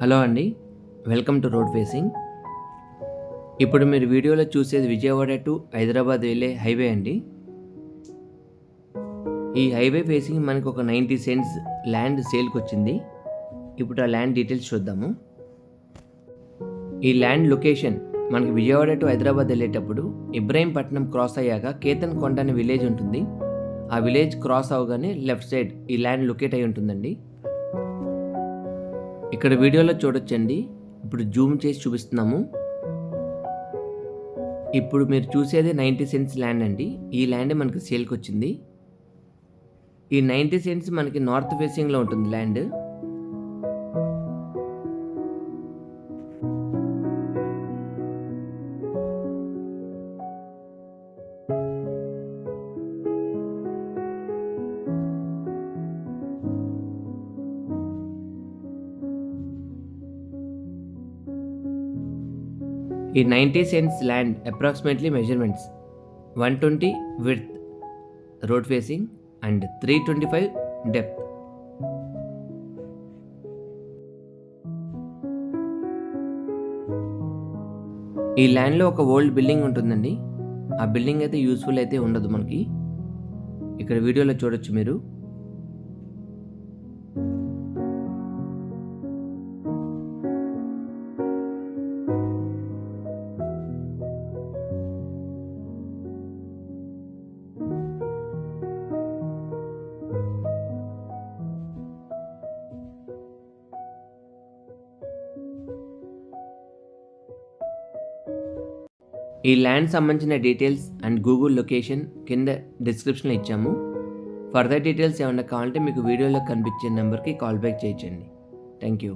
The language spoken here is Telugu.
హలో అండి, వెల్కమ్ టు రోడ్ ఫేసింగ్. ఇప్పుడు మీరు వీడియోలో చూసేది విజయవాడ టు హైదరాబాద్ వెళ్ళే హైవే అండి. ఈ హైవే ఫేసింగ్ మనకు ఒక 90 సెంట్స్ ల్యాండ్ సేల్కి వచ్చింది. ఇప్పుడు ఆ ల్యాండ్ డీటెయిల్స్ చూద్దాము. ఈ ల్యాండ్ లొకేషన్ మనకి విజయవాడ టు హైదరాబాద్ వెళ్ళేటప్పుడు ఇబ్రాహీంపట్నం క్రాస్ అయ్యాక కేతన్ కొండ అనే విలేజ్ ఉంటుంది. ఆ విలేజ్ క్రాస్ అవగానే లెఫ్ట్ సైడ్ ఈ ల్యాండ్ లొకేట్ అయి ఉంటుందండి. ఇక్కడ వీడియోలో చూడొచ్చండి. ఇప్పుడు జూమ్ చేసి చూపిస్తున్నాము. ఇప్పుడు మీరు చూసేది 90 సెంట్స్ ల్యాండ్ అండి. ఈ ల్యాండ్ మనకి సేల్కి వచ్చింది. ఈ 90 సెంట్స్ మనకి నార్త్ ఫేసింగ్లో ఉంటుంది ల్యాండ్. ఈ 90 cents land approximately measurements 120 width road facing and 325 depth. ఈ ల్యాండ్లో ఒక ఓల్డ్ బిల్డింగ్ ఉంటుందండి. ఆ బిల్డింగ్ అయితే యూస్ఫుల్ అయితే ఉండదు మనకి. ఇక్కడ వీడియోలో చూడొచ్చు మీరు. ఈ ల్యాండ్ సంబంధించిన డీటెయిల్స్ అండ్ గూగుల్ లొకేషన్ కింద డిస్క్రిప్షన్లో ఇచ్చాము. ఫర్దర్ డీటెయిల్స్ ఏమైనా కావాలంటే మీకు వీడియోలో కనిపించే నెంబర్కి కాల్ బ్యాక్ చేయొచ్చండి. Thank you.